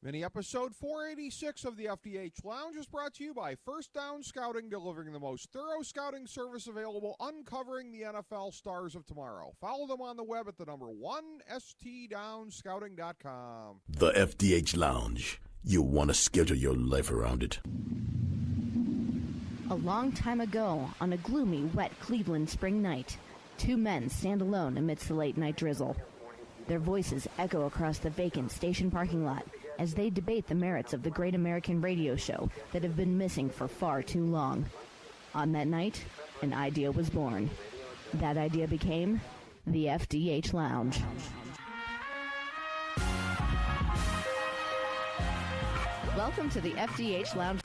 Mini episode 486 of the FDH Lounge is brought to you by First Down Scouting, delivering the most thorough scouting service available, uncovering the NFL stars of tomorrow. Follow them on the web at the number 1stdownscouting.com. The FDH Lounge. You want to schedule your life around it. A long time ago, on a gloomy, wet Cleveland spring night, two men stand alone amidst the late-night drizzle. Their voices echo across the vacant station parking lot as they debate the merits of the great American radio show that have been missing for far too long. On that night, an idea was born. That idea became the FDH Lounge. Welcome to the FDH Lounge.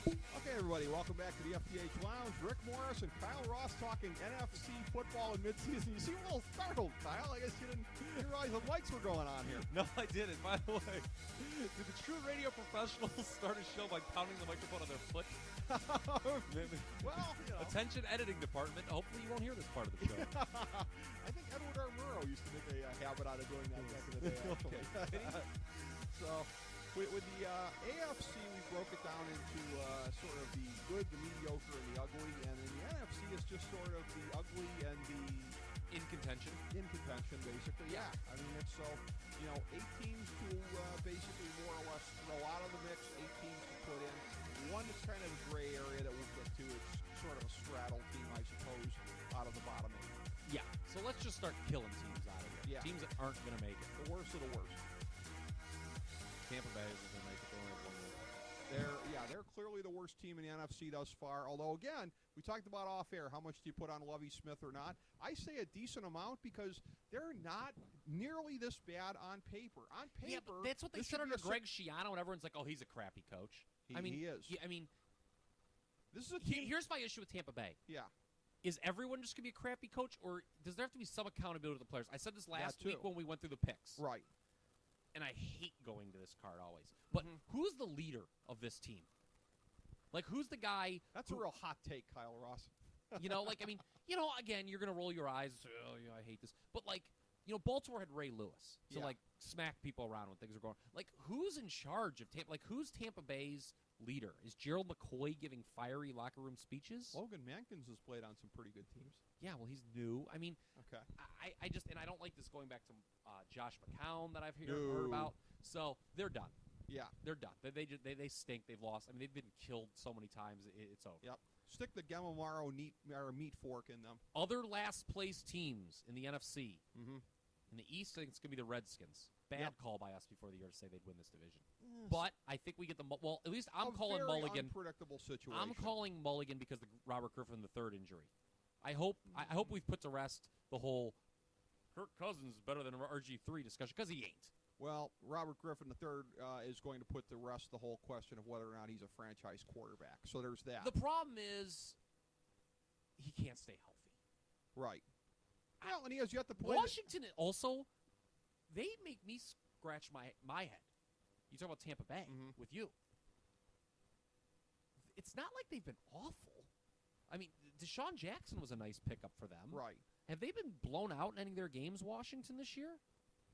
Okay, everybody, welcome back to the FDH Lounge. Rick Morris and Kyle Ross talking NFC football in midseason. You seem a little startled, Kyle. I guess you didn't realize the mics were going on here. No, I didn't. By the way, did the true radio professionals start a show by pounding the microphone on their foot? Well, Attention editing department. Hopefully you won't hear this part of the show. I think Edward R. Murrow used to make a habit out of doing that back in the day, actually. So, with the AFC, we broke it down into sort of the good, the mediocre, and the ugly. And in the NFC, it's just sort of the ugly and the... In contention, basically, yeah. I mean, it's so, 8 teams to basically more or less throw out of the mix, 8 teams to put in. One that's kind of a gray area that we'll get to. It's sort of a straddle team, I suppose, out of the bottom 8. Yeah. So let's just start killing teams out of here. Yeah. Teams that aren't going to make it. The worst of the worst. Tampa Bay isn't going to make it. They only have one win. They're clearly the worst team in the NFC thus far. Although, again, we talked about off-air, how much do you put on Lovie Smith or not? I say a decent amount because they're not nearly this bad on paper. On paper, Yeah, but that's what they said under Greg Schiano, and everyone's like, oh, he's a crappy coach. He is. Yeah, I mean, this is a team. Here's my issue with Tampa Bay. Yeah. Is everyone just going to be a crappy coach, or does there have to be some accountability to the players? I said this last too. week when we went through the picks. Right. And I hate going to this card always. But who's the leader of this team? Like, who's the guy? That's a real hot take, Kyle Ross. Again, you're going to roll your eyes and say, oh, I hate this. But, Baltimore had Ray Lewis to, smack people around when things are going. Like, who's in charge of Tampa? Like, who's Tampa Bay's leader? Is Gerald McCoy giving fiery locker room speeches? Logan Mankins has played on some pretty good teams. Yeah, well, he's new. I mean, okay. I don't like this going back to Josh McCown that I've heard about. So they're done. Yeah, they're done. They stink. They've lost. I mean, they've been killed so many times. It's over. Yep. Stick the Gemamaro meat fork in them. Other last place teams in the NFC. Mm-hmm. In the East, I think it's going to be the Redskins. Bad call by us before the year to say they'd win this division. Yes. But I think we get at least I'm calling Mulligan. Unpredictable situation. I'm calling Mulligan because of Robert Griffin III injury. I hope we've put to rest the whole Kirk Cousins is better than RG3 discussion, because he ain't. Well, Robert Griffin III is going to put to rest the whole question of whether or not he's a franchise quarterback. So there's that. The problem is he can't stay healthy. Right. Well, and he has yet to play. Washington also, they make me scratch my head. You talk about Tampa Bay with you. It's not like they've been awful. I mean, Deshaun Jackson was a nice pickup for them. Right. Have they been blown out in any of their games, Washington, this year?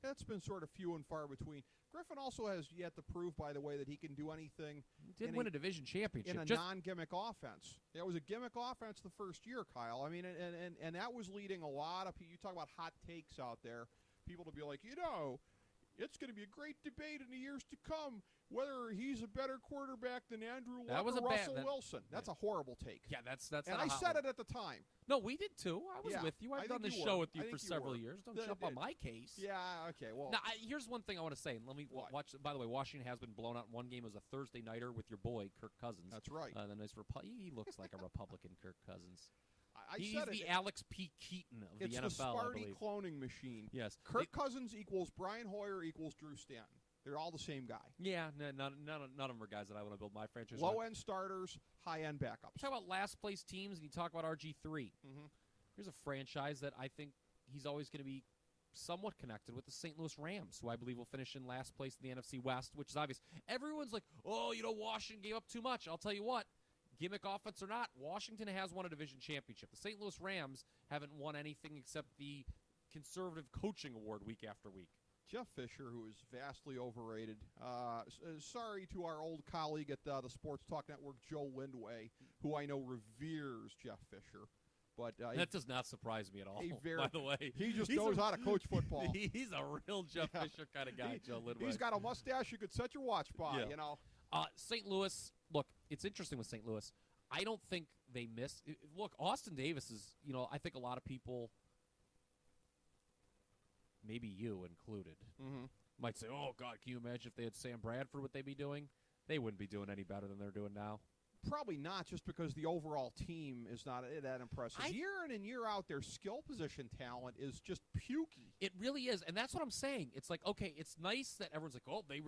That's been sort of few and far between. Griffin also has yet to prove, by the way, that he can do anything. He did win a division championship. In a non-gimmick offense. It was a gimmick offense the first year, Kyle. I mean, and that was leading a lot of people. You talk about hot takes out there. People to be like, it's going to be a great debate in the years to come whether he's a better quarterback than Andrew Luck or Russell Wilson. That's a horrible take. Yeah, that's. And I said it at the time. No, we did too. I was with you. I've done this show with you for several years. Don't jump on my case. Yeah, okay. Well, now here's one thing I want to say. Let me watch. By the way, Washington has been blown out in one game. It was a Thursday nighter with your boy Kirk Cousins. That's right. The nice he looks like a Republican, Kirk Cousins. He's said the Alex P. Keaton of the NFL. It's the Sparty cloning machine. Yes. Kirk Cousins equals Brian Hoyer equals Drew Stanton. They're all the same guy. Yeah, none of them are guys that I want to build my franchise. Low-end starters, high-end backups. Talk about last-place teams, and you talk about RG3. Mm-hmm. Here's a franchise that I think he's always going to be somewhat connected with, the St. Louis Rams, who I believe will finish in last place in the NFC West, which is obvious. Everyone's like, Washington gave up too much. I'll tell you what, gimmick offense or not, Washington has won a division championship. The St. Louis Rams haven't won anything except the conservative coaching award week after week. Jeff Fisher, who is vastly overrated. Sorry to our old colleague at the Sports Talk Network, Joe Lindway, who I know reveres Jeff Fisher. But that does not surprise me at all, by the way. He just knows how to coach football. He's a real Jeff Fisher kind of guy, Joe Lindway. He's got a mustache you could set your watch by, you know. St. Louis, look, it's interesting with St. Louis. I don't think they miss. Look, Austin Davis is, I think a lot of people, maybe you included, might say, oh, God, can you imagine if they had Sam Bradford, what they'd be doing? They wouldn't be doing any better than they're doing now. Probably not, just because the overall team is not that impressive. Year in and year out, their skill position talent is just pukey. It really is, and that's what I'm saying. It's like, okay, it's nice that everyone's like, oh, they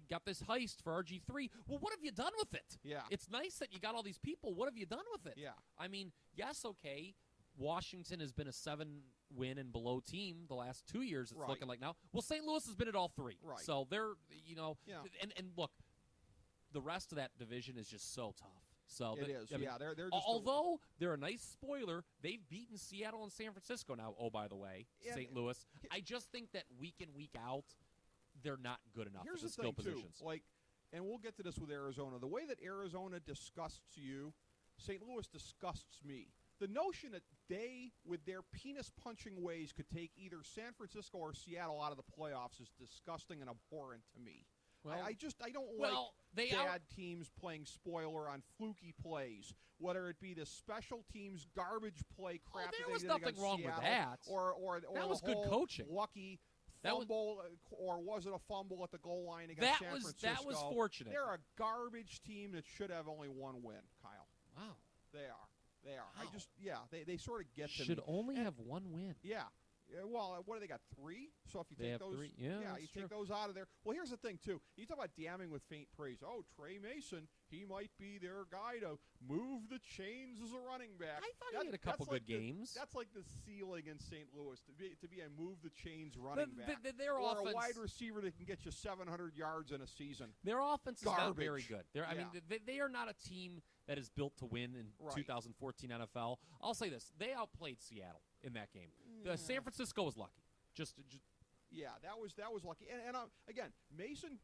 got this heist for RG3. Well, what have you done with it? Yeah. It's nice that you got all these people. What have you done with it? Yeah. I mean, yes, okay, Washington has been a 7-win and below team the last 2 years, it's looking like now. Well, St. Louis has been at all three. Right. So they're, and look, the rest of that division is just so tough. So it is. I mean, they're just although they're a nice spoiler, they've beaten Seattle and San Francisco now. Oh, by the way, St. Louis. I just think that week in, week out, they're not good enough here's for the the skill thing, positions. Too. And we'll get to this with Arizona. The way that Arizona disgusts you, St. Louis disgusts me. The notion that they, with their penis-punching ways, could take either San Francisco or Seattle out of the playoffs is disgusting and abhorrent to me. Well, I don't like bad teams playing spoiler on fluky plays, whether it be the special teams garbage play crap. There was nothing wrong with that. Or that was the good coaching. Lucky fumble, or was it a fumble at the goal line against San Francisco? That was fortunate. They're a garbage team that should have only one win, Kyle. Wow. They are. Wow. They sort of get to me. Should only have one win. Yeah. Well, what do they got? 3? So if you take those, three. Yeah, you take those out of there. Well, here's the thing too. You talk about damning with faint praise. Oh, Trey Mason, he might be their guy to move the chains as a running back. I thought he had a couple good games. That's like the ceiling in St. Louis to be a move the chains running back, their or offense, a wide receiver that can get you 700 yards in a season. Their offense is not very good. I mean, they are not a team that is built to win in 2014 NFL. I'll say this: they outplayed Seattle in that game. San Francisco was lucky. Yeah, that was lucky. And again, Mason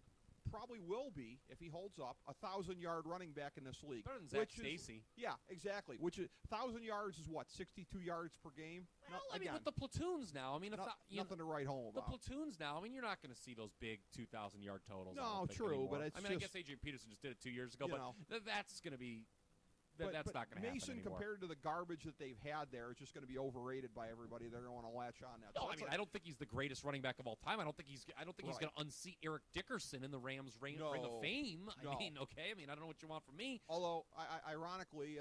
probably will be, if he holds up, 1,000-yard running back in this league. Better than Zach Stacy. Yeah, exactly. Which is 1,000 yards is what, 62 yards per game? Well, with the platoons now, nothing to write home about. The platoons now, you're not going to see those big 2,000-yard totals. No, true, but it's I guess A.J. Peterson just did it 2 years ago, but that's going to be. That's not going to happen Mason, anymore. compared to the garbage that they've had there, is just going to be overrated by everybody. They're going to want to latch on that. No, I don't think he's the greatest running back of all time. I don't think he's going to unseat Eric Dickerson in the Rams' ring of fame. No. I don't know what you want from me. Although, ironically,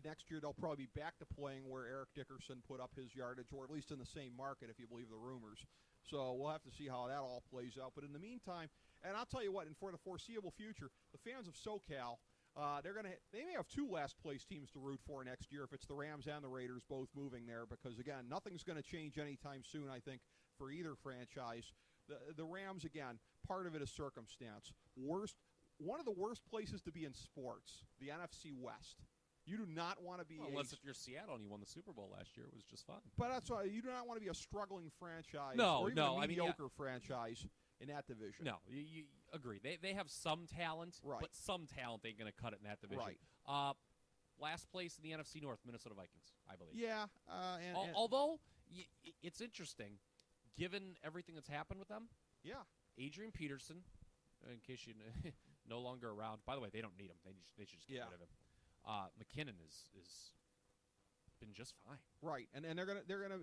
next year they'll probably be back to playing where Eric Dickerson put up his yardage, or at least in the same market, if you believe the rumors. So we'll have to see how that all plays out. But in the meantime, and I'll tell you what, and for the foreseeable future, the fans of SoCal. They may have 2 last place teams to root for next year if it's the Rams and the Raiders both moving there, because again, nothing's going to change anytime soon, I think, for either franchise. The Rams, again, part of it is circumstance. One of the worst places to be in sports, the NFC West. You do not want to be unless if you're Seattle and you won the Super Bowl last year, it was just fun. But that's why you do not want to be a struggling franchise or even a mediocre franchise in that division. No, you agree. They have some talent, but some talent ain't going to cut it in that division. Right. Last place in the NFC North, Minnesota Vikings, I believe. Yeah. Although, it's interesting, given everything that's happened with them. Yeah. Adrian Peterson, in case you no longer around. By the way, they don't need him. They should just get rid of him. McKinnon is been just fine. Right, and they're gonna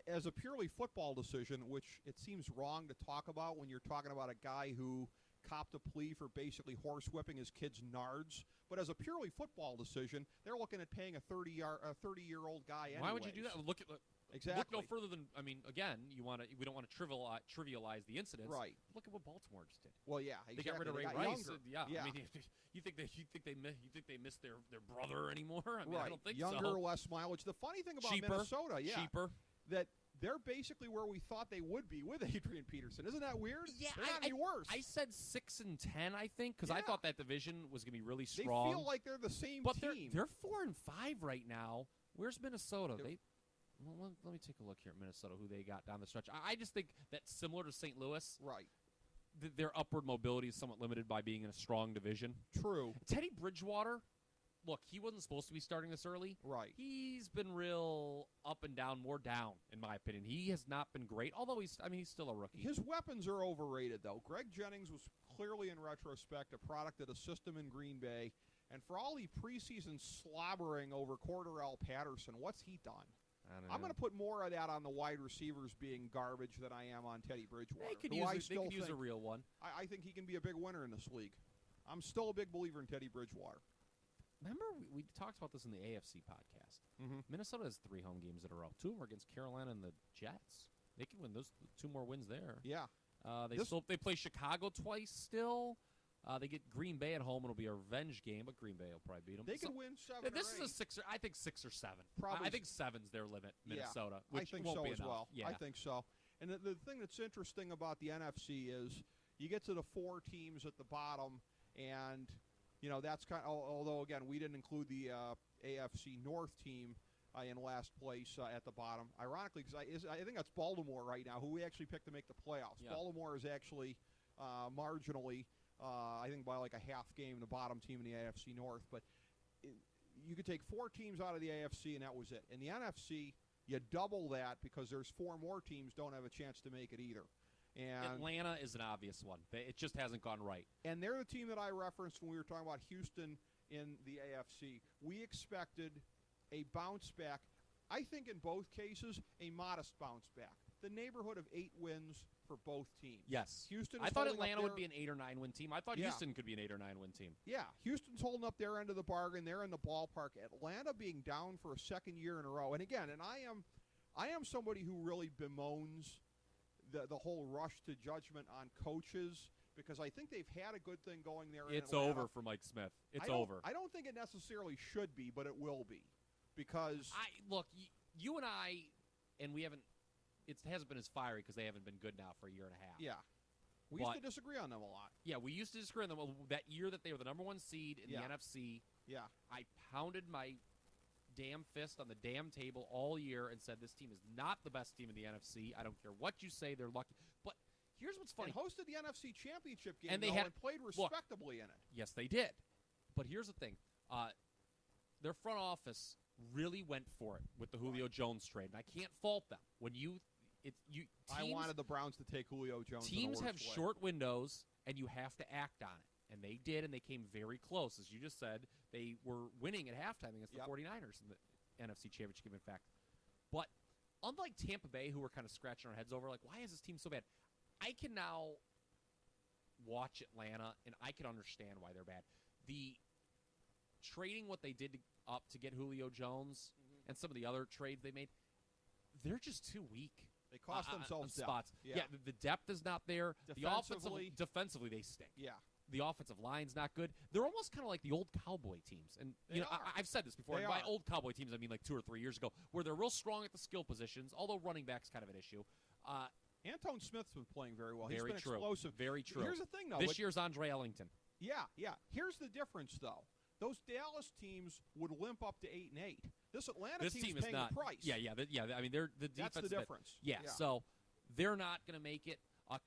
as a purely football decision, which it seems wrong to talk about when you're talking about a guy who copped a plea for basically horsewhipping his kids' nards. But as a purely football decision, they're looking at paying a 30-year-old guy. Why would you do that? Exactly. Look no further than again, we don't want to trivialize the incidents. Right. Look at what Baltimore just did. Well, yeah, exactly. They got rid of Ray Rice. Yeah. I mean, you think they miss their brother anymore? I mean, right. I don't think younger, so. less mileage. The funny thing about cheaper, Minnesota, cheaper. that they're basically where we thought they would be with Adrian Peterson. Isn't that weird? Yeah, they're not any worse. I said 6-10, I think, because I thought that division was going to be really strong. They feel like they're the same but team. They're 4-5 right now. Where's Minnesota? Well, let me take a look here at Minnesota, who they got down the stretch. I just think that similar to St. Louis, Right. Their upward mobility is somewhat limited by being in a strong division. True. Teddy Bridgewater, look, he wasn't supposed to be starting this early. Right. He's been real up and down, more down, in my opinion. He has not been great, although he's still a rookie. His weapons are overrated, though. Greg Jennings was clearly, in retrospect, a product of the system in Green Bay. And for all the preseason slobbering over Cordarrelle Patterson, what's he done? I'm going to put more of that on the wide receivers being garbage than I am on Teddy Bridgewater. They could use a real one. I think he can be a big winner in this league. I'm still a big believer in Teddy Bridgewater. Remember, we talked about this in the AFC podcast. Mm-hmm. Minnesota has 3 home games in a row. 2 of them are against Carolina and the Jets. They can win those 2 more wins there. Yeah. They play Chicago twice still. They get Green Bay at home. It'll be a revenge game, but Green Bay will probably beat them. They could win 7 This or 8. is a 6. I think 6 or 7. Probably. I think 7's their limit, Minnesota. Yeah, Which I think won't so be as enough. well. Yeah. I think so. And the thing that's interesting about the NFC is you get to the 4 teams at the bottom, and that's kind of, although again we didn't include the AFC North team in last place at the bottom. Ironically, because I think that's Baltimore right now, who we actually picked to make the playoffs. Yeah. Baltimore is actually marginally, I think by like a half game, the bottom team in the AFC North. But you could take 4 teams out of the AFC, and that was it. In the NFC, you double that because there's 4 more teams don't have a chance to make it either. And Atlanta is an obvious one. It just hasn't gone right. And they're the team that I referenced when we were talking about Houston in the AFC. We expected a bounce back. I think in both cases, a modest bounce back. The neighborhood of 8 wins for both teams. Yes. Houston. I thought Atlanta would be an 8 or 9 win team. I thought Yeah. Houston could be an 8 or 9 win team. Yeah, Houston's holding up their end of the bargain. They're in the ballpark. Atlanta being down for a second year in a row. And again, I am somebody who really bemoans the whole rush to judgment on coaches because I think they've had a good thing going there. It's in Atlanta. over for Mike Smith. It's over. I don't think it necessarily should be, but it will be because look, you and I, and we haven't. It hasn't been as fiery because they haven't been good now for a year and a half. Yeah. We used to disagree on them a lot. Yeah, we used to disagree on them. That year that they were the number 1 seed in the NFC, yeah, I pounded my damn fist on the damn table all year and said this team is not the best team in the NFC. I don't care what you say. They're lucky. But here's what's funny. And hosted the NFC Championship game and they and played respectably in it. Yes, they did. But here's the thing. Their front office really went for it with the Julio Jones trade, and I can't fault them. I wanted the Browns to take Julio Jones. Teams have short windows, and you have to act on it. And they did, and they came very close. As you just said, they were winning at halftime against the 49ers in the NFC Championship game, in fact. But unlike Tampa Bay, who were kind of scratching our heads over, like, why is this team so bad? I can now watch Atlanta, and I can understand why they're bad. The trading what they did up to get Julio Jones and some of the other trades they made, they're just too weak. They cost themselves depth. Spots. Yeah, the depth is not there. Defensively, they stink. Yeah. The offensive line's not good. They're almost kind of like the old Cowboy teams. And I've said this before. By old Cowboy teams, I mean like 2 or 3 years ago, where they're real strong at the skill positions, although running back's kind of an issue. Antone Smith's been playing very well. He's been true. Explosive. Very true. Here's the thing, though. This year's Andre Ellington. Yeah. Here's the difference, though. Those Dallas teams would limp up to 8-8. This Atlanta team is paying the price. Yeah. I mean, they're the defense. That's the difference. Yeah. So they're not going to make it.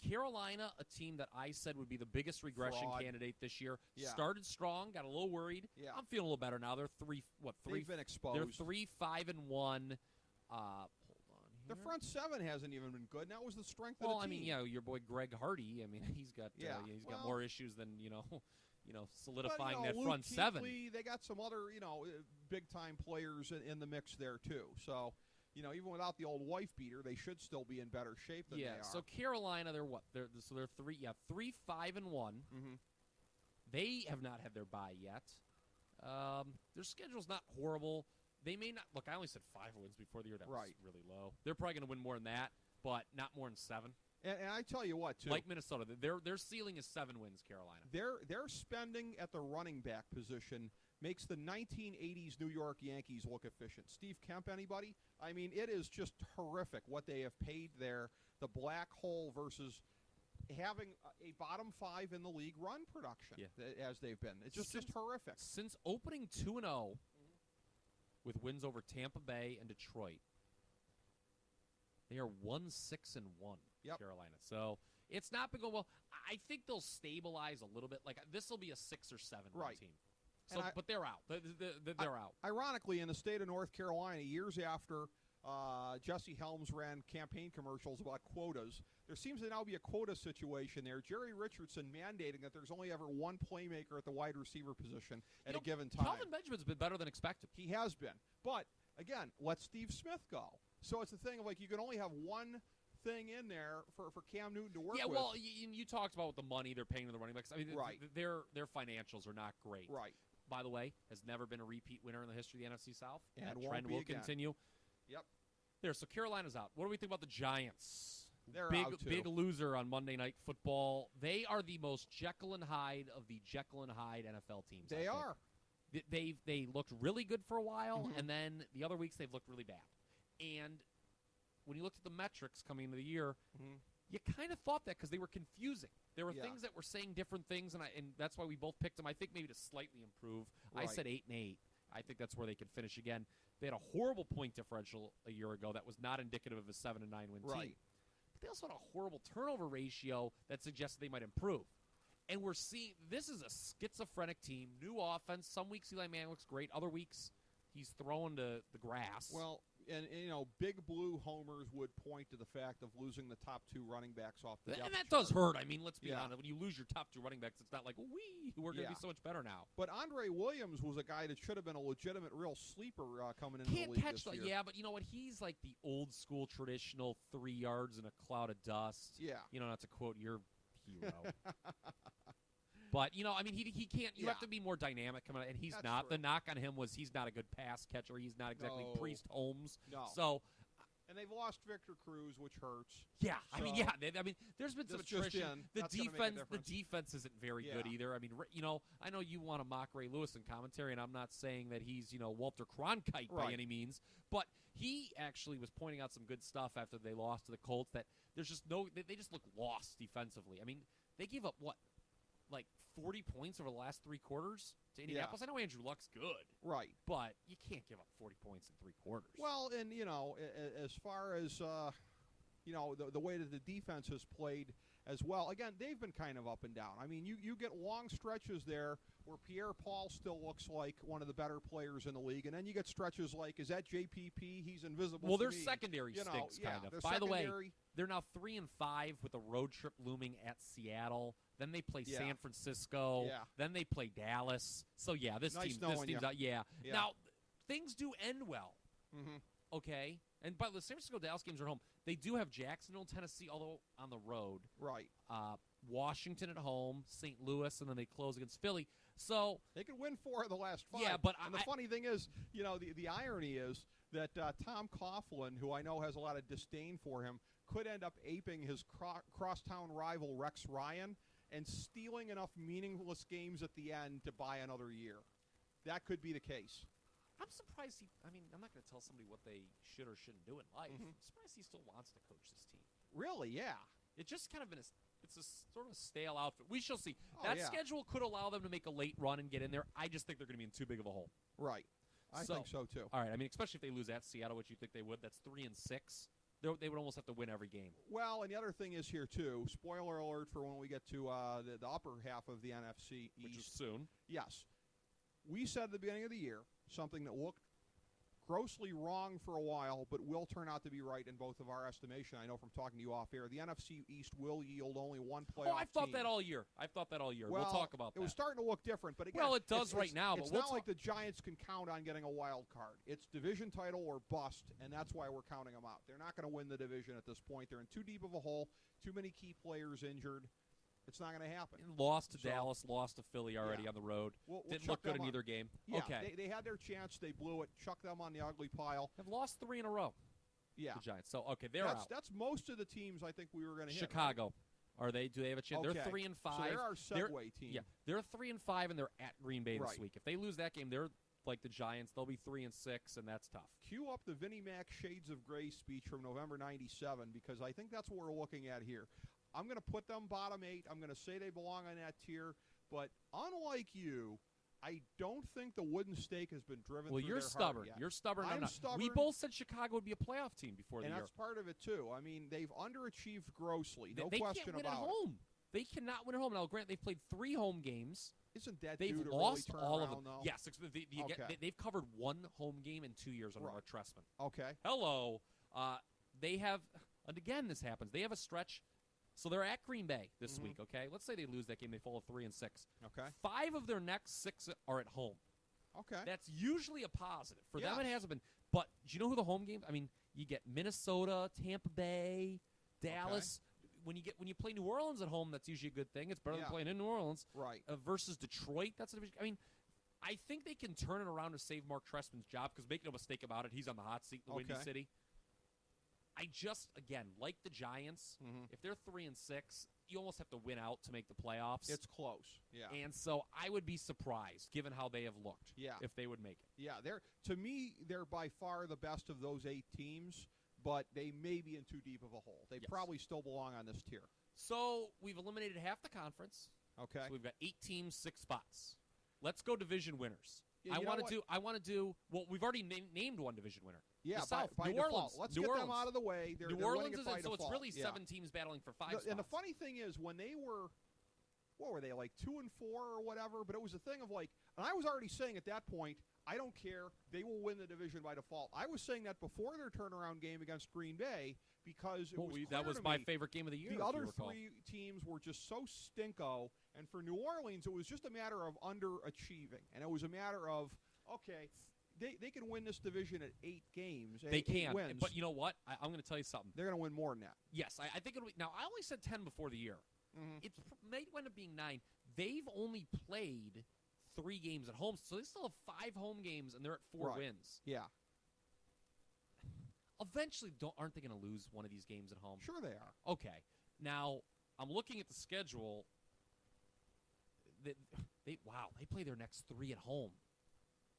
Carolina, a team that I said would be the biggest regression candidate this year, started strong, got a little worried. Yeah. I'm feeling a little better now. They're three. They've been exposed. They're 3-5-1. Hold on. The front 7 hasn't even been good. And that was the strength of the team. Well, I mean, your boy Greg Hardy. I mean, he's got got more issues than solidifying that Luke front Kuechly, 7. They got some other big time players in the mix there too. So. Even without the old wife beater, they should still be in better shape than they are. So Carolina, they're what? They're 3-5-1. Mm-hmm. They have not had their bye yet. Their schedule's not horrible. They may not look. I only said 5 wins before the year. That was really low. They're probably going to win more than that, but not more than 7. And I tell you what, too. Like Minnesota, their ceiling is 7 wins. Carolina. Their spending at the running back position makes the 1980s New York Yankees look efficient. Steve Kemp, anybody? I mean, it is just horrific what they have paid there. The black hole versus having a bottom 5 in the league run production as they've been. It's just horrific. Since opening 2-0 with wins over Tampa Bay and Detroit, They are 1-6-1. Yep. Carolina. So it's not been going well. I think they'll stabilize a little bit. Like this will be a 6 or 7 Right. team. So, but they're out. They're out. Ironically, in the state of North Carolina, years after Jesse Helms ran campaign commercials about quotas, there seems to now be a quota situation there. Jerry Richardson mandating that there's only ever one playmaker at the wide receiver position at a given time. Calvin Benjamin's been better than expected. He has been. But, again, let Steve Smith go. So it's a thing of, like, you can only have one thing in there for Cam Newton to work with. Yeah, well, you talked about the money they're paying to the running backs. I mean, right. Their financials are not great. Right. By the way, has never been a repeat winner in the history of the NFC South. And that trend will continue. Yep. There, so Carolina's out. What do we think about the Giants? They're big, out, too. Big loser on Monday Night Football. They are the most Jekyll and Hyde of the Jekyll and Hyde NFL teams. They are. They looked really good for a while, and then the other weeks they've looked really bad. And when you looked at the metrics coming into the year, you kind of thought that because they were confusing. There were things that were saying different things, and that's why we both picked them. I think maybe to slightly improve. Right. I said 8-8. I think that's where they could finish again. They had a horrible point differential a year ago that was not indicative of a 7-9 win team. But they also had a horrible turnover ratio that suggested they might improve. And we're seeing this is a schizophrenic team, new offense. Some weeks Eli Manning looks great. Other weeks he's throwing to the grass. Well, and Big Blue homers would point to the fact of losing the top 2 running backs off the depth and that chart. does hurt. I mean, let's be honest. When you lose your top 2 running backs, it's not like, we're going to be so much better now. But Andre Williams was a guy that should have been a legitimate real sleeper coming into the league catch this year. Yeah, but you know what? He's like the old school traditional 3 yards in a cloud of dust. Yeah. Not to quote your hero. But, I mean, he can't. You have to be more dynamic coming out, and he's not. True. The knock on him was he's not a good pass catcher. He's not exactly Priest Holmes. No. So, and they've lost Victor Cruz, which hurts. Yeah, So, I mean, there's been some attrition. The defense isn't very good either. I mean, I know you want to mock Ray Lewis in commentary, and I'm not saying that he's Walter Cronkite by any means, but he actually was pointing out some good stuff after they lost to the Colts. That there's just they just look lost defensively. I mean, they gave up what? Like 40 points over the last 3 quarters to Indianapolis. I know Andrew Luck's good. Right. But you can't give up 40 points in 3 quarters. Well, and, as far as, the way that the defense has played as well, again, they've been kind of up and down. I mean, you get long stretches there where Pierre-Paul still looks like one of the better players in the league, and then you get stretches like, is that JPP? He's invisible Well, to their me. secondary stinks, kind of. By the way, they're now 3-5 with a road trip looming at Seattle. Then they play San Francisco. Yeah. Then they play Dallas. So, this team's out. Yeah. Now, things do end well. Okay? And by the San Francisco-Dallas games are home. They do have Jacksonville, Tennessee, although on the road. Right. Washington at home, St. Louis, and then they close against Philly. So they could win 4 of the last 5. Yeah, but the funny thing is, the irony is that Tom Coughlin, who I know has a lot of disdain for him, could end up aping his crosstown rival Rex Ryan and stealing enough meaningless games at the end to buy another year. That could be the case. I'm surprised I'm not going to tell somebody what they should or shouldn't do in life. I'm surprised he still wants to coach this team. Really? Yeah. It's just kind of been it's a sort of a stale outfit. We shall see. Oh, that schedule could allow them to make a late run and get in there. I just think they're going to be in too big of a hole. Right. I think so, too. All right. I mean, especially if they lose at Seattle, which you think they would. That's 3-6. They would almost have to win every game. Well, and the other thing is here, too, spoiler alert for when we get to the upper half of the NFC East. Which is soon. Yes. We said at the beginning of the year something that looked grossly wrong for a while, but will turn out to be right in both of our estimation. I know from talking to you off air, the NFC East will yield only one playoff I've thought team. that all year. Well, we'll talk about that. It was starting to look different, but again, it does right now. It's not like the Giants can count on getting a wild card. It's division title or bust, and that's why we're counting them out. They're not going to win the division at this point. They're in too deep of a hole, too many key players injured. It's not going to happen. Lost to Dallas, lost to Philly already on the road. We'll Didn't look good in either game. Yeah, okay. They had their chance. They blew it. Chuck them on the ugly pile. Have lost 3 in a row. Yeah. The Giants. So, okay, they're out. That's most of the teams I think we were going to hit. Chicago. Right? Do they have a chance? Okay. They're 3-5. So they're our segue team. Yeah. They're 3-5, and they're at Green Bay this week. If they lose that game, they're like the Giants. They'll be 3-6, and that's tough. Cue up the Vinnie Mac Shades of Grey speech from November '97 because I think that's what we're looking at here. I'm going to put them bottom 8. I'm going to say they belong on that tier. But unlike you, I don't think the wooden stake has been driven Well, through you're their stubborn. heart yet. You're stubborn. I'm not. stubborn. We both said Chicago would be a playoff team before the and year. that's part of it, too. I mean, they've underachieved grossly. No they question can't win about at home. They cannot win at home. Now, Grant, they've played 3 home games. Isn't that They've due to lost really turn all around, of them. though? Yes, they've covered 1 home game in 2 years under Right. Mark Trestman. Okay. Hello. They have, and again, this happens. They have a stretch. So they're at Green Bay this week, okay? Let's say they lose that game. They fall 3-6. Okay. 5 of their next 6 are at home. Okay. That's usually a positive. For them, Yes. it hasn't been. But do you know who the home games? I mean, you get Minnesota, Tampa Bay, Dallas. When you play New Orleans at home, that's usually a good thing. It's better than playing in New Orleans. Right. Versus Detroit, that's a division. I mean, I think they can turn it around to save Mark Trestman's job because make no mistake about it, he's on the hot seat in the Windy City. I just, again, like the Giants, if they're 3-6, you almost have to win out to make the playoffs. It's close. Yeah. And so I would be surprised, given how they have looked, if they would make it. Yeah, to me, they're by far the best of those 8 teams, but they may be in too deep of a hole. They probably still belong on this tier. So we've eliminated half the conference. Okay. So we've got 8 teams, 6 spots. Let's go division winners. Yeah, I want to do. Well, we've already named one division winner. Yeah, the South. by New default. Orleans. Let's New get Orleans. them out of the way. New Orleans is by so it's default. really 7 teams battling for 5 spots. And the funny thing is, when they were, what were they, like 2-4 or whatever? But it was a thing of like, and I was already saying at that point, I don't care. They will win the division by default. I was saying that before their turnaround game against Green Bay because it was clear that was to my me favorite game of the year. The other if you recall. 3 teams were just so stinko, and for New Orleans, it was just a matter of underachieving, and it was a matter of okay. They can win this division at 8 games. They 8 can, wins. but you know what? I'm going to tell you something. They're going to win more than that. Yes, I think it'll be. Now, I only said 10 before the year. It may end up being 9. They've only played 3 games at home, so they still have 5 home games, and they're at 4 wins. Yeah. Eventually, aren't they going to lose one of these games at home? Sure they are. Okay. Now, I'm looking at the schedule. They play their next 3 at home.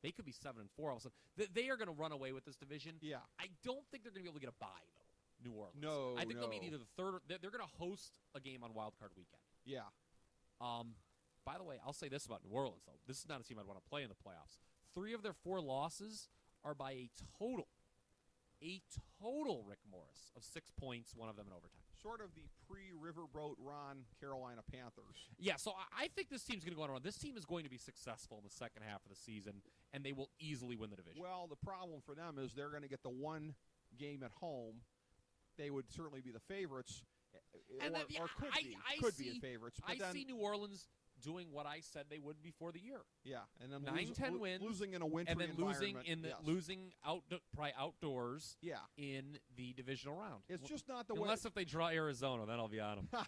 They could be 7-4 all of a sudden. They are going to run away with this division. Yeah. I don't think they're going to be able to get a bye, though, New Orleans. No, I think they'll be either the third. They're going to host a game on Wild Card Weekend. Yeah. By the way, I'll say this about New Orleans, though. This is not a team I'd want to play in the playoffs. 3 of their 4 losses are by a total, Rick Morris, of 6 points, 1 of them in overtime. Sort of the pre-Riverboat Ron Carolina Panthers. Yeah, so I think this team's going to go on a run. This team is going to be successful in the second half of the season, and they will easily win the division. Well, the problem for them is they're going to get the 1 game at home. They would certainly be the favorites, or could be in favorites. But I see New Orleans doing what I said they would before the year. Yeah, and then 9-10 wins, losing in a wintry and then losing environment. probably outdoors. Yeah. In the divisional round. It's just not the way. Unless if they draw Arizona, then I'll be on them.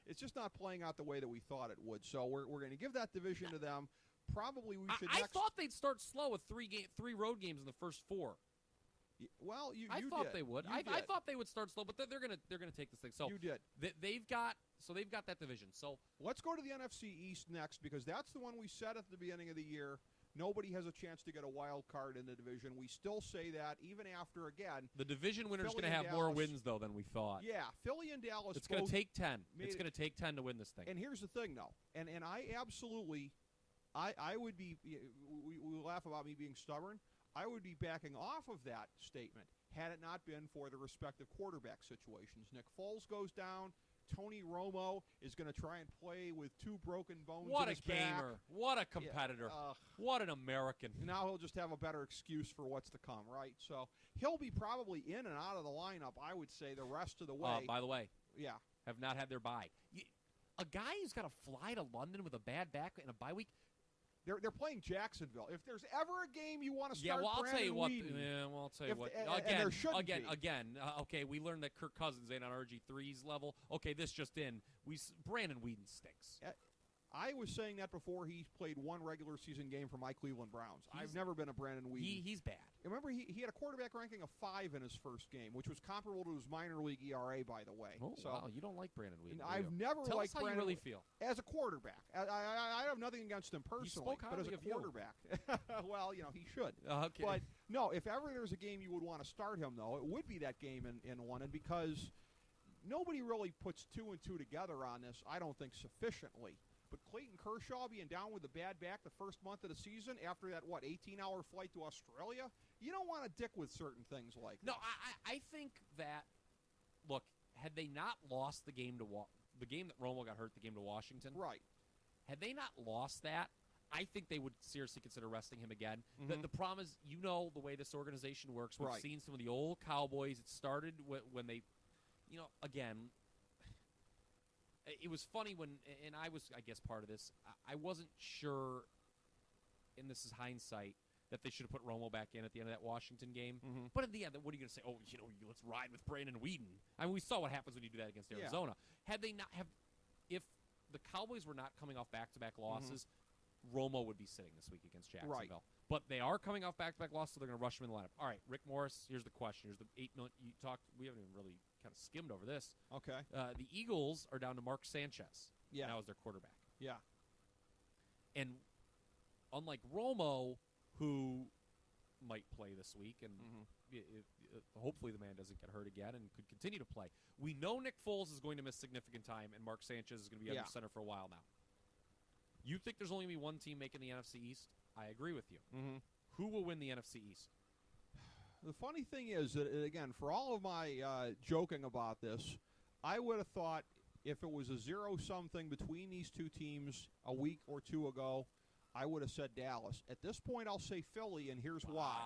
It's just not playing out the way that we thought it would. So we're going to give that division to them. Probably we should. I thought they'd start slow with 3 road games in the first 4. Well, I thought they would. I did. thought they would start slow, but they're gonna take this thing. So you did. They've got that division. So let's go to the NFC East next because that's the one we said at the beginning of the year. Nobody has a chance to get a wild card in the division. We still say that even after the division winner's Philly going to have and more Dallas, wins though than we thought. Yeah, Philly and Dallas. It's going to take 10. It's going to take 10 to win this thing. And here's the thing, though, and I absolutely, I would be. We laugh about me being stubborn. I would be backing off of that statement had it not been for the respective quarterback situations. Nick Foles goes down. Tony Romo is going to try and play with 2 broken bones What in a his back. gamer. What a competitor. What an American. Now he'll just have a better excuse for what's to come, right? So he'll be probably in and out of the lineup, I would say, the rest of the way. By the way, yeah, have not had their bye. A guy who's got to fly to London with a bad back in a bye week. They're playing Jacksonville. If there's ever a game you want to start, I'll tell you what. Whedon, I'll tell you what. Again. Okay, we learned that Kirk Cousins ain't on RG3's level. Okay, this just in. Brandon Whedon stinks. I was saying that before he played 1 regular season game for my Cleveland Browns. I've never been a Brandon Whedon. He's bad. Remember, he had a quarterback ranking of 5 in his first game, which was comparable to his minor league ERA, by the way. Oh, so, wow. You don't like Brandon Whedon. I've never Tell liked us how Brandon you really feel. As a quarterback. I have nothing against him personally, but as a quarterback. Well, he should. Okay. But, no, if ever there's a game you would want to start him, though, it would be that game in London because nobody really puts 2 and 2 together on this, I don't think, sufficiently. But Clayton Kershaw being down with a bad back the first month of the season after that, 18-hour flight to Australia, you don't want to dick with certain things like No, this. I think that, look, had they not lost the game the game that Romo got hurt, the game to Washington, Right. had they not lost that, I think they would seriously consider resting him again. Mhm. The problem is, the way this organization works. We've Right. seen some of the old Cowboys. It started when they, again, it was funny and I was, I guess, part of this. I wasn't sure, and this is hindsight, that they should have put Romo back in at the end of that Washington game. Mhm. But in the end, what are you going to say? Oh, let's ride with Brandon Whedon. I mean, we saw what happens when you do that against Arizona. Had they not if the Cowboys were not coming off back-to-back losses, Romo would be sitting this week against Jacksonville. But they are coming off back-to-back losses, so they're going to rush him in the lineup. All right, Rick Morris, here's the question. Here's the $8 million. We haven't even really kind of skimmed over this. Okay. The Eagles are down to Mark Sanchez. Yeah. Now as their quarterback. Yeah. And unlike Romo, who might play this week, and hopefully the man doesn't get hurt again and could continue to play. We know Nick Foles is going to miss significant time, and Mark Sanchez is going to be under center for a while now. You think there's only going to be one team making the NFC East? I agree with you. Mhm. Who will win the NFC East? The funny thing is that, again, for all of my joking about this, I would have thought if it was a zero-sum thing between these two teams a week or two ago, I would have said Dallas. At this point, I'll say Philly, and here's why.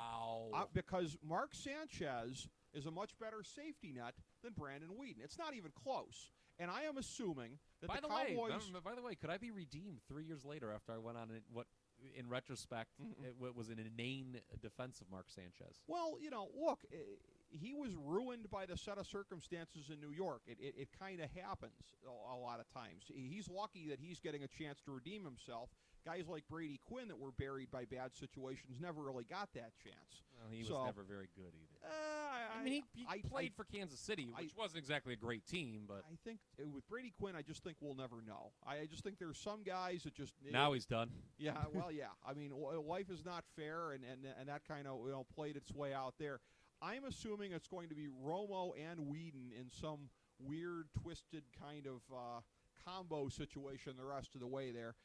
Because Mark Sanchez is a much better safety net than Brandon Whedon. It's not even close. And I am assuming that the Cowboys... By the way, could I be redeemed 3 years later after I went on what, in retrospect, it was an inane defense of Mark Sanchez? Well, look, he was ruined by the set of circumstances in New York. It kind of happens a lot of times. He's lucky that he's getting a chance to redeem himself. Guys like Brady Quinn that were buried by bad situations never really got that chance. Well, he was never very good either. He played for Kansas City, which wasn't exactly a great team. But I think with Brady Quinn, I just think we'll never know. I just think there's some guys that just... Now he's done. Yeah, well, yeah. I mean, life is not fair, and that kind of played its way out there. I'm assuming it's going to be Romo and Whedon in some weird, twisted kind of combo situation the rest of the way there.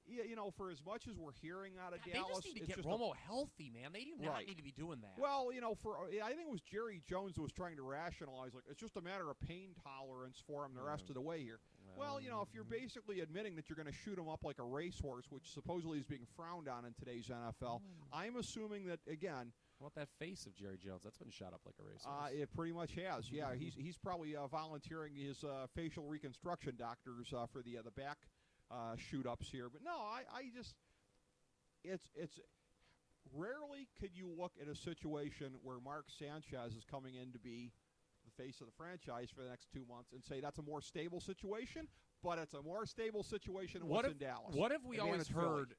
Yeah, for as much as we're hearing out of Dallas, they just need to get Romo healthy, man. They do not need to be doing that. Well, I think it was Jerry Jones who was trying to rationalize, like, it's just a matter of pain tolerance for him the rest of the way here. Well, if you're basically admitting that you're going to shoot him up like a racehorse, which supposedly is being frowned on in today's NFL, I'm assuming that, again... What about that face of Jerry Jones? That's been shot up like a racehorse. It pretty much has, yeah. He's probably volunteering his facial reconstruction doctors for the back shoot-ups here. But no, I just... It's rarely could you look at a situation where Mark Sanchez is coming in to be the face of the franchise for the next 2 months and say that's a more stable situation, but it's a more stable situation than what's in Dallas. What have we always heard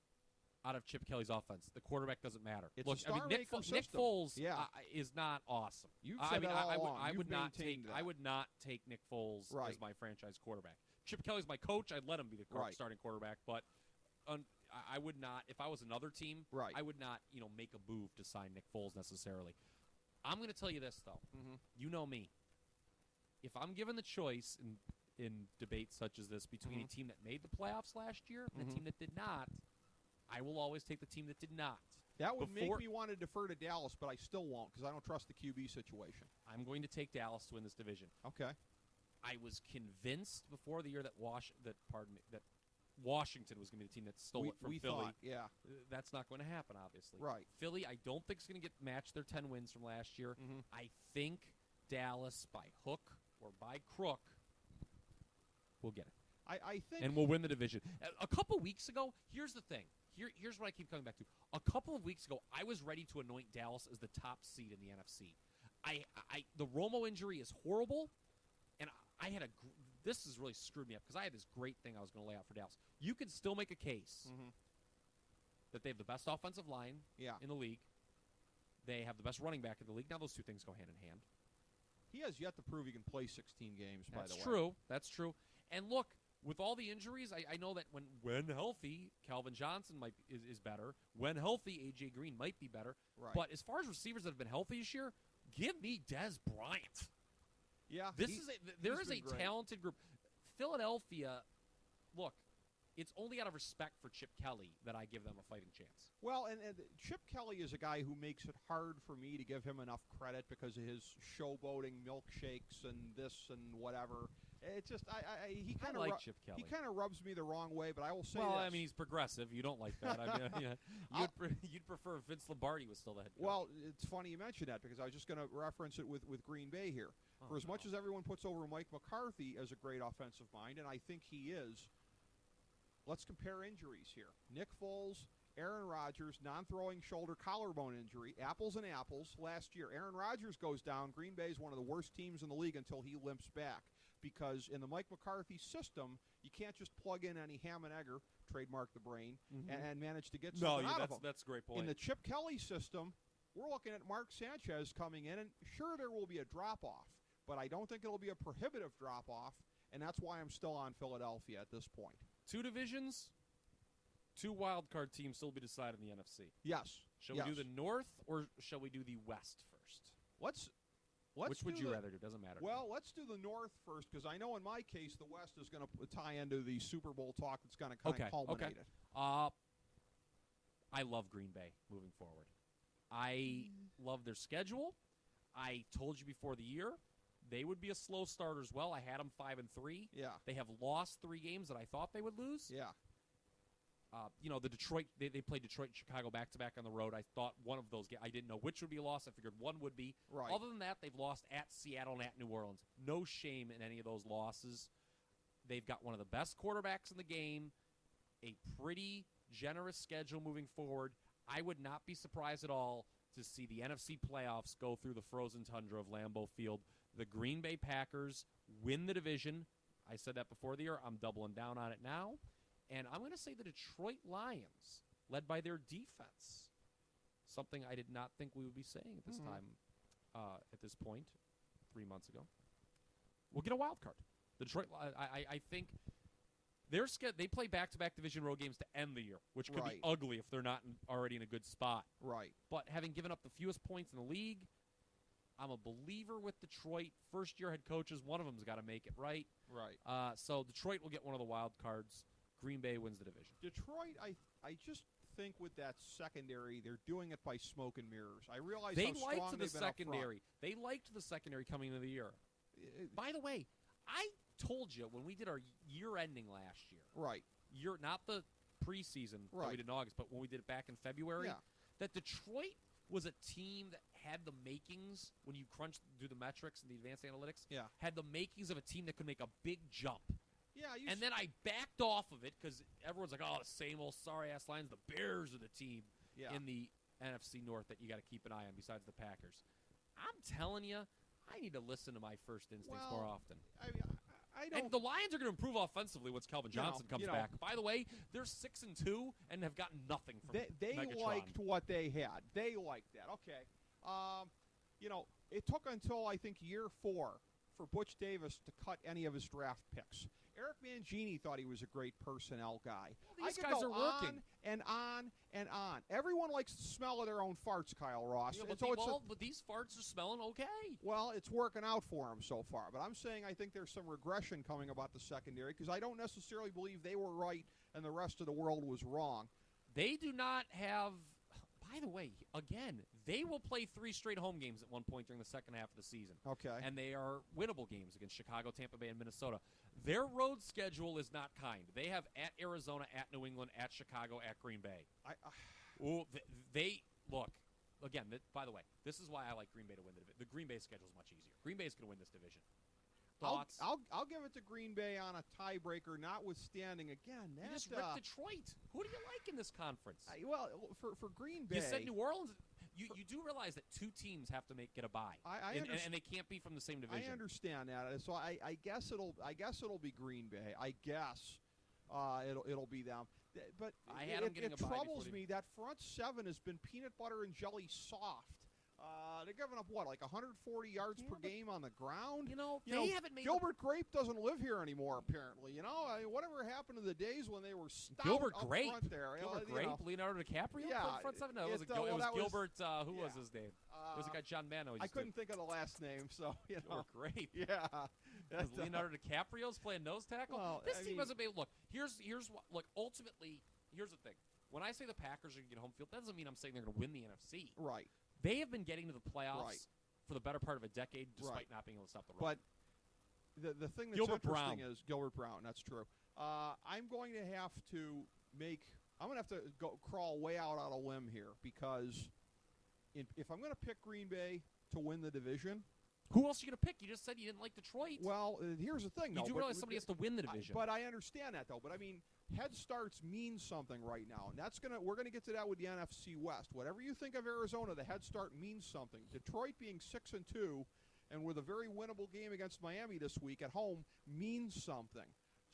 out of Chip Kelly's offense? The quarterback doesn't matter. It's Look, a Nick Foles is not awesome. You've said that all along. I would not take Nick Foles as my franchise quarterback. Chip Kelly's my coach. I'd let him be the starting quarterback, but I would not. If I was another team, I would not, make a move to sign Nick Foles necessarily. I'm going to tell you this though. You know me. If I'm given the choice in debates such as this between a team that made the playoffs last year and a team that did not, I will always take the team that did not. That would make me want to defer to Dallas, but I still won't because I don't trust the QB situation. I'm going to take Dallas to win this division. Okay. I was convinced before the year that Washington was going to be the team that stole it from Philly. Thought, that's not going to happen, obviously. Right. Philly, I don't think is going to match their 10 wins from last year. I think Dallas, by hook or by crook, will get it. I think, and we'll win the division. A couple weeks ago, here's the thing. Here's what I keep coming back to. A couple of weeks ago, I was ready to anoint Dallas as the top seed in the NFC. The Romo injury is horrible, and I had this has really screwed me up because I had this great thing I was going to lay out for Dallas. You can still make a case that they have the best offensive line in the league. They have the best running back in the league. Now those two things go hand in hand. He has yet to prove he can play 16 games, by the way. That's true. That's true. And look, with all the injuries, I know that when healthy, Calvin Johnson is better. When healthy, A.J. Green might be better. Right. But as far as receivers that have been healthy this year, give me Dez Bryant. Yeah, there is a talented group. Philadelphia, look, it's only out of respect for Chip Kelly that I give them a fighting chance. Well, and Chip Kelly is a guy who makes it hard for me to give him enough credit because of his showboating milkshakes and this and whatever. It's just he kind of like Chip Kelly. He kind of rubs me the wrong way, but I will say Well, this. I mean, he's progressive. You don't like that. I mean, you'd prefer if Vince Lombardi was still the head coach. Well, it's funny you mention that because I was just going to reference it with Green Bay here. For as much as everyone puts over Mike McCarthy as a great offensive mind, and I think he is, let's compare injuries here. Nick Foles, Aaron Rodgers, non-throwing shoulder collarbone injury, apples and apples last year. Aaron Rodgers goes down. Green Bay is one of the worst teams in the league until he limps back. Because in the Mike McCarthy system, you can't just plug in any ham and egger, trademark the brain, and manage to get something out of them. That's a great point. In the Chip Kelly system, we're looking at Mark Sanchez coming in, and sure, there will be a drop-off, but I don't think it'll be a prohibitive drop-off, and that's why I'm still on Philadelphia at this point. 2 divisions, 2 wild card teams still be decided in the NFC. Yes. Shall we do the North, or shall we do the West first? Which would you rather do? Doesn't matter. Well, let's do the North first because I know in my case the West is going to tie into the Super Bowl talk that's going to kind of culminate it. I love Green Bay moving forward. I love their schedule. I told you before the year they would be a slow start as well. I had them 5-3. Yeah. They have lost 3 games that I thought they would lose. Yeah. The Detroit, they played Detroit and Chicago back-to-back on the road. I thought one of those games, I didn't know which would be a loss. I figured one would be. Right. Other than that, they've lost at Seattle and at New Orleans. No shame in any of those losses. They've got one of the best quarterbacks in the game, a pretty generous schedule moving forward. I would not be surprised at all to see the NFC playoffs go through the frozen tundra of Lambeau Field. The Green Bay Packers win the division. I said that before the year. I'm doubling down on it now. And I'm going to say the Detroit Lions, led by their defense, something I did not think we would be saying at this time, at this point, 3 months ago. We'll get a wild card. The Detroit, I think they play back-to-back division road games to end the year, which could be ugly if they're not already in a good spot. Right. But having given up the fewest points in the league, I'm a believer with Detroit. First-year head coaches, one of them's got to make it right. Right. So Detroit will get one of the wild cards. Green Bay wins the division. Detroit, I just think with that secondary, they're doing it by smoke and mirrors. I realize they how strong liked the they've been up secondary. front. They liked the secondary coming into the year. By the way, I told you when we did our year ending last year. Right. Not the preseason that we did in August, but when we did it back in February, that Detroit was a team that had the makings, when you do the metrics and the advanced analytics, had the makings of a team that could make a big jump. Yeah, and then I backed off of it because everyone's like, oh, the same old sorry-ass Lions. The Bears are the team in the NFC North that you got to keep an eye on besides the Packers. I'm telling you, I need to listen to my first instincts more often. I don't. And the Lions are going to improve offensively once Calvin Johnson comes back. By the way, they're 6-2 and have gotten nothing from They Megatron. liked what they had. They liked that. Okay. It took until, I think, year 4 for Butch Davis to cut any of his draft picks. Eric Mangini thought he was a great personnel guy. Well, these I could guys go are working. on and on and on. Everyone likes the smell of their own farts, Kyle Ross. Yeah, but, but these farts are smelling okay. Well, it's working out for them so far. But I'm saying I think there's some regression coming about the secondary because I don't necessarily believe they were right and the rest of the world was wrong. They do not have... By the way, again, they will play 3 straight home games at one point during the second half of the season. Okay. And they are winnable games against Chicago, Tampa Bay, and Minnesota. Their road schedule is not kind. They have at Arizona, at New England, at Chicago, at Green Bay. Look, again, by the way, this is why I like Green Bay to win the division. The Green Bay schedule is much easier. Green Bay is going to win this division. Thoughts? I'll give it to Green Bay on a tiebreaker, notwithstanding, again, you just ripped Detroit. Who do you like in this conference? For Green Bay. You said New Orleans. You do realize that 2 teams have to get a bye, and they can't be from the same division. I understand that. So I guess it'll be Green Bay. I guess it'll be them. But it troubles me that front 7 has been peanut butter and jelly soft. They're giving up, like 140 yards per game on the ground? They haven't made... Gilbert Grape doesn't live here anymore, apparently. Whatever happened to the days when they were stout Gilbert up Grape. front there? Gilbert Grape? Leonardo DiCaprio? Yeah. Front 7? No, it was Gilbert... Who was his name? It was the guy John Mano. I couldn't think of the last name, so, Gilbert Grape. Yeah. Because Leonardo DiCaprio's playing nose tackle. Well, This team hasn't been. Look, here's what. Look, ultimately, here's the thing. When I say the Packers are going to get home field, that doesn't mean I'm saying they're going to win the NFC. Right. They have been getting to the playoffs for the better part of a decade, despite not being able to stop the run. But the thing that's Gilbert interesting Brown. is Gilbert Brown. That's true. I'm going to have to crawl way out on a limb here because if I'm going to pick Green Bay to win the division. Who else are you going to pick? You just said you didn't like Detroit. Well, here's the thing, though. You do realize somebody has to win the division. But I understand that, though. But, I mean, head starts mean something right now. And we're going to get to that with the NFC West. Whatever you think of Arizona, the head start means something. Detroit being 6-2 and with a very winnable game against Miami this week at home means something.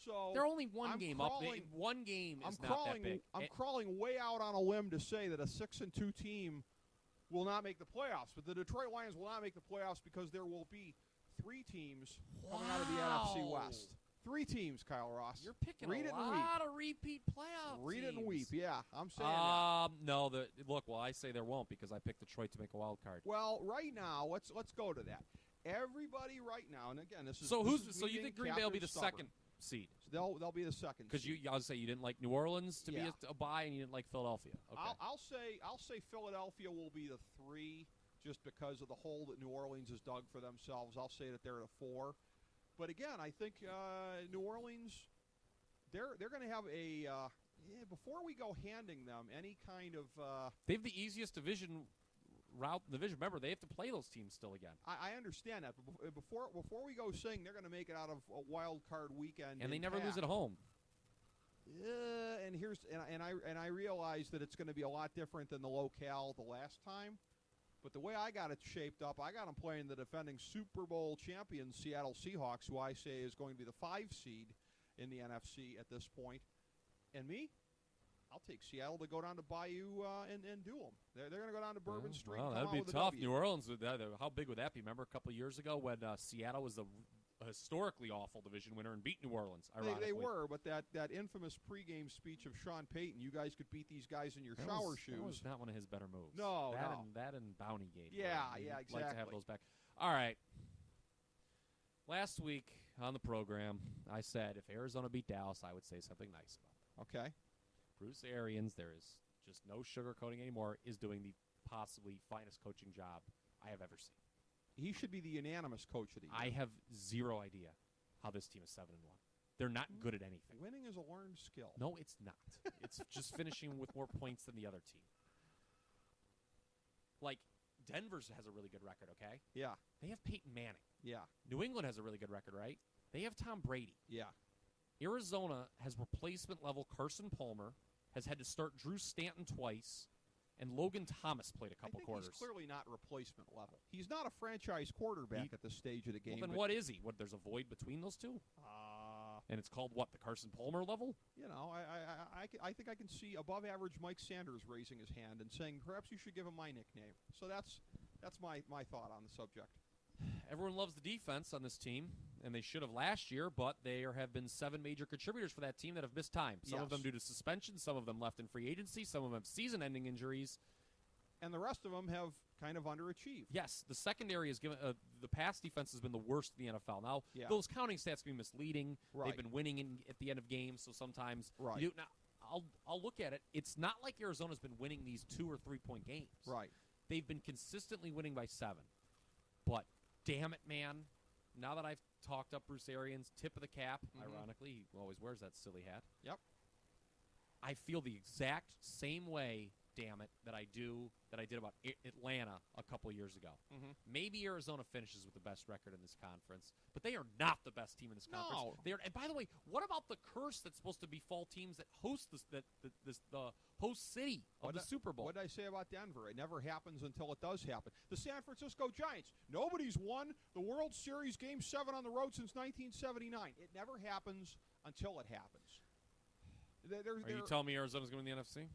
So they're only one game up. One game is not that big. I'm crawling way out on a limb to say that a 6-2 team will not make the playoffs. But the Detroit Lions will not make the playoffs because there will be 3 teams coming out of the NFC West. 3 teams, Kyle Ross. You're picking a lot of repeat playoff Read teams. it and weep. Yeah, I'm saying that. No. I say there won't because I picked Detroit to make a wild card. Well, right now, let's go to that. Everybody right now, and again, this is so this who's is so you think Green Bay will be the second seed? So they'll be the second. Because I was say you didn't like New Orleans to be a bye, and you didn't like Philadelphia. Okay. I'll say Philadelphia will be the 3, just because of the hole that New Orleans has dug for themselves. I'll say that they're the 4. But again, I think New Orleans, they're going to have a before we go handing them any kind of. They have the easiest division route in the division. Remember, they have to play those teams still again. I understand that, but before we go saying they're going to make it out of a wild card weekend, and they never lose at home. Yeah, and I realize that it's going to be a lot different than the locale the last time. But the way I got it shaped up, I got them playing the defending Super Bowl champions Seattle Seahawks, who I say is going to be the 5 seed in the NFC at this point. And me, I'll take Seattle to go down to Bayou and do them. They're going to go down to Bourbon Street. Well, and that come would out be with a tough. W. New Orleans, how big would that be? Remember a couple of years ago when Seattle was the historically awful division winner and beat New Orleans, ironically. They were, but that infamous pregame speech of Sean Payton, you guys could beat these guys in your shower shoes. That was not one of his better moves. No, that and Bounty Gate. Yeah, Like exactly. to have those back. All right. Last week on the program, I said if Arizona beat Dallas, I would say something nice about them. Okay. Bruce Arians, there is just no sugarcoating anymore, is doing the possibly finest coaching job I have ever seen. He should be the unanimous coach of the year. I have zero idea how this team is 7-1. They're not good at anything. Winning is a learned skill. No, it's not. It's just finishing with more points than the other team. Like, Denver's has a really good record, okay? Yeah. They have Peyton Manning. Yeah. New England has a really good record, right? They have Tom Brady. Yeah. Arizona has replacement-level Carson Palmer, has had to start Drew Stanton twice, and Logan Thomas played a couple quarters. He's clearly not replacement level. He's not a franchise quarterback at this stage of the game. Well, then what is he? There's a void between those two? And it's called what, the Carson Palmer level? You know, I think I can see above-average Mike Sanders raising his hand and saying, perhaps you should give him my nickname. So that's my thought on the subject. Everyone loves the defense on this team, and they should have last year, but there have been 7 major contributors for that team that have missed time. Some of them due to suspension, some of them left in free agency, some of them have season-ending injuries. And the rest of them have kind of underachieved. Yes, the secondary has given the pass defense has been the worst in the NFL. Now, those counting stats can be misleading. Right. They've been winning at the end of games, so sometimes right. you do. Now, I'll look at it. It's not like Arizona's been winning these 2 or 3 point games. Right. They've been consistently winning by 7. But damn it, man! Now that I've talked up Bruce Arians, tip of the cap. Ironically, he always wears that silly hat. Yep. I feel the exact same way, damn it, that I did about Atlanta a couple years ago. Maybe Arizona finishes with the best record in this conference, but they are not the best team in this conference. No. And by the way, what about the curse that's supposed to befall teams that host the host city of the Super Bowl? What did I say about Denver? It never happens until it does happen. The San Francisco Giants. Nobody's won the World Series Game 7 on the road since 1979. It never happens until it happens. Are you telling me Arizona's going to win the NFC?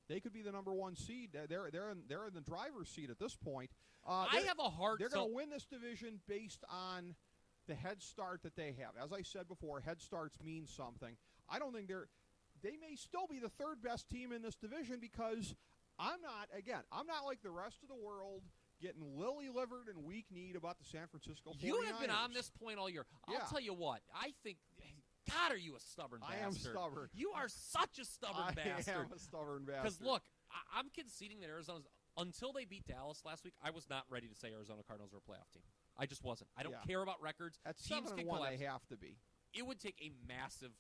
They could be the number 1 seed. They're in the driver's seat at this point. I have a hard. They're going to win this division based on the head start that they have. As I said before, head starts mean something. I don't think they may still be the 3rd best team in this division because I'm not like the rest of the world getting lily-livered and weak-kneed about the San Francisco 49ers. You have been on this point all year. I'll tell you what. I think, God, are you a stubborn bastard. I am stubborn. You are such a stubborn bastard. I am a stubborn bastard. Because, look, I'm conceding that Arizona's – until they beat Dallas last week, I was not ready to say Arizona Cardinals were a playoff team. I just wasn't. I don't care about records. At Teams 7-1, can collapse. they have to be. It would take a massive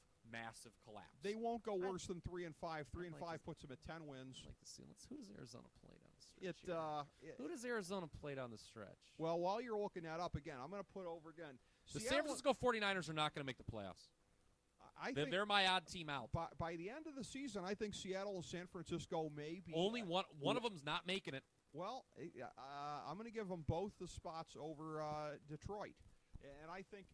collapse. They won't go worse than 3-5. 3-5 puts them at 10 wins. I'd like to see. Who does Arizona play down the stretch? Who does Arizona play down the stretch? Well, while you're looking that up again, I'm going to put over again. The San Francisco 49ers are not going to make the playoffs. I think they're my odd team out. By the end of the season, I think Seattle and San Francisco may be. Only one of them's not making it. Well, I'm going to give them both the spots over Detroit, and I think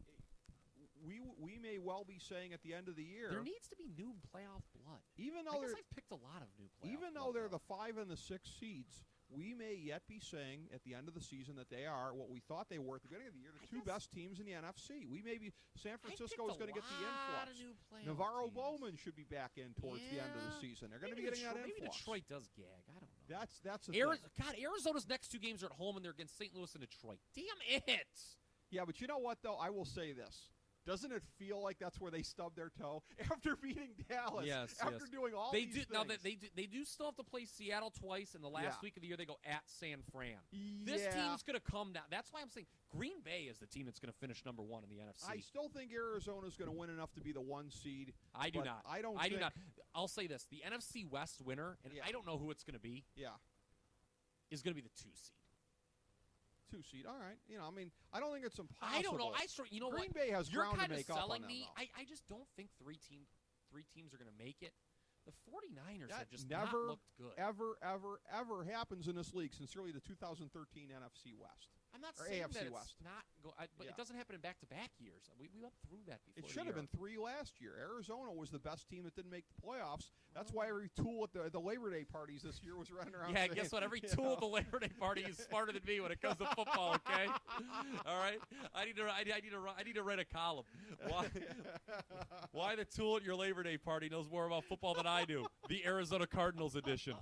we may well be saying at the end of the year there needs to be new playoff blood. Even though I've picked a lot of new playoff even though they're the 5 and the 6 seeds, we may yet be saying at the end of the season that they are what we thought they were at the beginning of the year, the two best teams in the NFC. We may be San Francisco is going to get the influx. Navarro Bowman should be back in towards the end of the season. They're going to be getting that influx. Maybe Detroit does gag. I don't know. That's the thing. God, Arizona's next 2 games are at home and they're against St. Louis and Detroit. Damn it! Yeah, but you know what though? I will say this. Doesn't it feel like that's where they stubbed their toe after beating Dallas? Yes, after doing all these things. Now they do still have to play Seattle twice, and the last week of the year they go at San Fran. This team's going to come down. That's why I'm saying Green Bay is the team that's going to finish number 1 in the NFC. I still think Arizona's going to win enough to be the 1 seed. I do not. I do not. I'll say this: the NFC West winner, and I don't know who it's going to be. Is going to be the 2 seed. 2 seed. All right. I mean, I don't think it's impossible. I don't know. Green Bay has You're ground kind to of make up on selling them, me. though. I just don't think three teams are going to make it. The 49ers have just never, not looked good. ever happens in this league since really the 2013 NFC West. I'm not or saying AFC that West. it's not but it doesn't happen in back-to-back years. We went through that before. It should have been 3 last year. Arizona was the best team that didn't make the playoffs. That's why every tool at the Labor Day parties this year was running around. Yeah, guess what? Every tool at the Labor Day party is smarter than me when it comes to football. Okay, all right. I need to write a column. Why the tool at your Labor Day party knows more about football than I do? The Arizona Cardinals edition.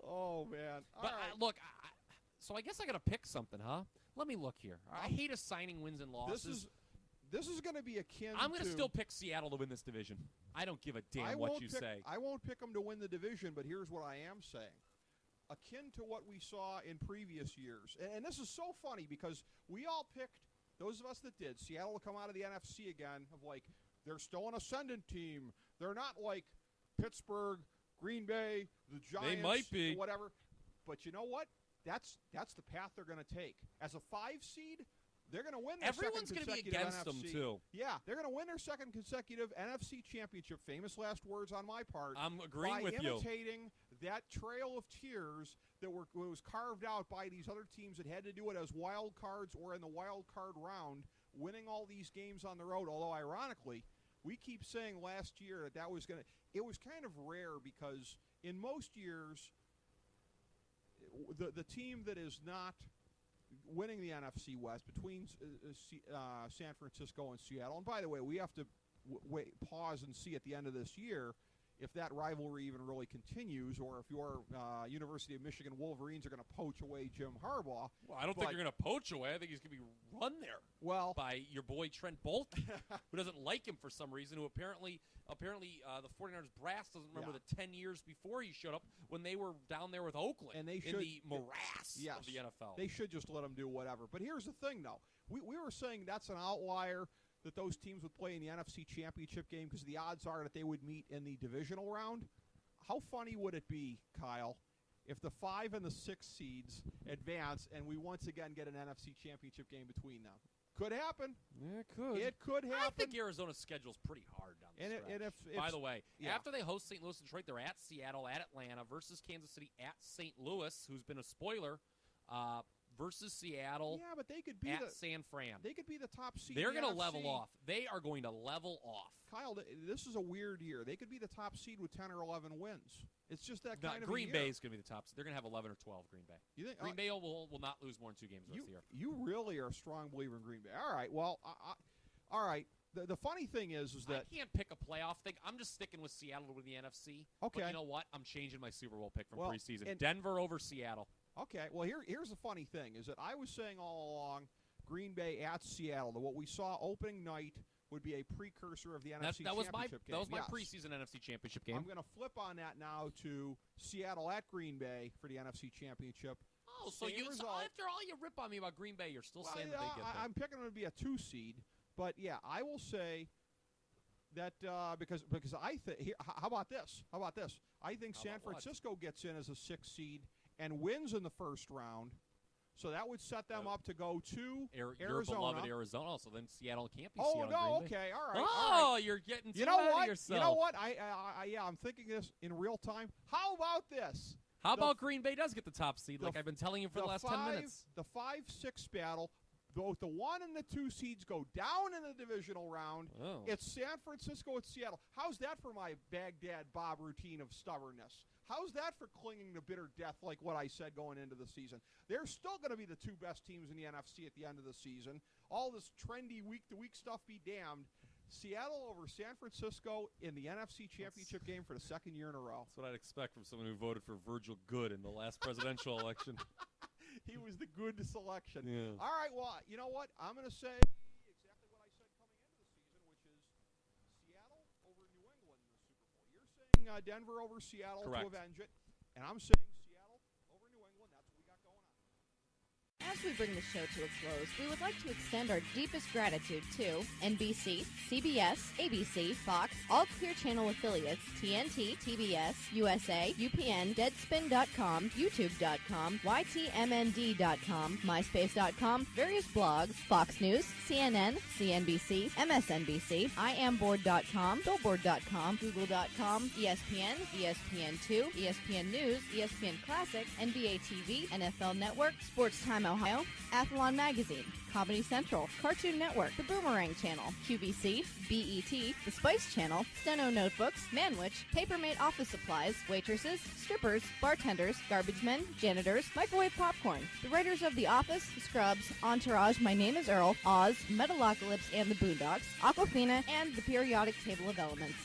Oh man! But look. So I guess I got to pick something, huh? Let me look here. I hate assigning wins and losses. This is going to be akin I'm going to still pick Seattle to win this division. I don't give a damn what you say. I won't pick them to win the division, but here's what I am saying. Akin to what we saw in previous years. And this is so funny because we all picked, those of us that did, Seattle will come out of the NFC again of like, they're still an ascendant team. They're not like Pittsburgh, Green Bay, the Giants, they might be. Whatever. But you know what? That's the path they're going to take. As a 5 seed, they're going to win their Everyone's second consecutive be against NFC. them, too. Yeah, they're going to win their second consecutive NFC championship. Famous last words on my part. I'm agreeing with you. By imitating that trail of tears that was carved out by these other teams that had to do it as wild cards or in the wild card round, winning all these games on the road. Although, ironically, we keep saying last year that was going to – it was kind of rare because in most years – the team that is not winning the NFC West between San Francisco and Seattle, and by the way, we have to pause and see at the end of this year if that rivalry even really continues, or if your University of Michigan Wolverines are going to poach away Jim Harbaugh. Well, I don't think you're going to poach away. I think he's going to be run there by your boy Trent Baalke, who doesn't like him for some reason, who apparently the 49ers brass doesn't remember the 10 years before he showed up when they were down there with Oakland and they in the morass of the NFL. They should just let him do whatever. But here's the thing, though. We were saying that's an outlier, that those teams would play in the NFC Championship game because the odds are that they would meet in the divisional round. How funny would it be, Kyle, if the 5 and the 6 seeds advance and we once again get an NFC Championship game between them? Could happen. Yeah, it could. It could happen. I think Arizona's schedule's pretty hard down the stretch. By the way, after they host St. Louis and Detroit, they're at Seattle, at Atlanta, versus Kansas City, at St. Louis, who's been a spoiler, versus Seattle. Yeah, but they could be at San Fran. They could be the top seed. They're going to level off. They are going to level off. Kyle, this is a weird year. They could be the top seed with 10 or 11 wins. It's just that kind of Green year. Bay is going to be the top seed. They're going to have 11 or 12, Green Bay. You think Green Bay will not lose more than 2 games this year. You really are a strong believer in Green Bay. All right, well, all right. The funny thing is that I can't pick a playoff thing. I'm just sticking with Seattle to win the NFC. Okay. But you know what? I'm changing my Super Bowl pick from preseason. And Denver over Seattle. Okay, well, here's the funny thing, is that I was saying all along Green Bay at Seattle, that what we saw opening night would be a precursor of the NFC Championship game. That was my Yes. preseason NFC Championship game. I'm going to flip on that now to Seattle at Green Bay for the NFC Championship. Oh, so after all you rip on me about Green Bay, you're still saying that they get there. I'm picking them to be a 2 seed, but yeah, I will say that because I think, how about this? I think San Francisco gets in as a 6 seed and wins in the first round. So that would set them up to go to Arizona. Your beloved Arizona. So then Seattle can't be Seattle. Green Bay. Okay, all right. Oh, you're getting too ahead of yourself. You know what? I'm thinking this in real time. How about this? How about Green Bay does get the top seed, like I've been telling you for the last 10 minutes? The 5-6 battle, both the 1 and the 2 seeds go down in the divisional round. Oh. It's San Francisco at Seattle. How's that for my Baghdad Bob routine of stubbornness? How's that for clinging to bitter death like what I said going into the season? They're still going to be the 2 best teams in the NFC at the end of the season. All this trendy week-to-week stuff be damned. Seattle over San Francisco in the NFC Championship game for the 2nd year in a row. That's what I'd expect from someone who voted for Virgil Good in the last presidential election. He was the good selection. Yeah. All right, well, you know what? I'm going to say exactly what I said coming into the season, which is Seattle over New England in the Super Bowl. You're saying Denver over Seattle Correct. to avenge it, and I'm saying Seattle over New England. That's what we got going on. As we bring the show to a close, we would like to extend our deepest gratitude to NBC, CBS, ABC, Fox, all Clear Channel affiliates, TNT, TBS, USA, UPN, Deadspin.com, YouTube.com, YTMND.com, MySpace.com, various blogs, Fox News, CNN, CNBC, MSNBC, IamBoard.com, Billboard.com, Google.com, ESPN, ESPN2, ESPN News, ESPN Classic, NBA TV, NFL Network, Sports Time Ohio, Athlon Magazine, Comedy Central, Cartoon Network, The Boomerang Channel, QVC, BET, The Spice Channel, Steno Notebooks, Manwich, Papermate Office Supplies, waitresses, strippers, bartenders, garbage men, janitors, microwave popcorn, the writers of The Office, Scrubs, Entourage, My Name is Earl, Oz, Metalocalypse and the Boondocks, Aquafina, and The Periodic Table of Elements.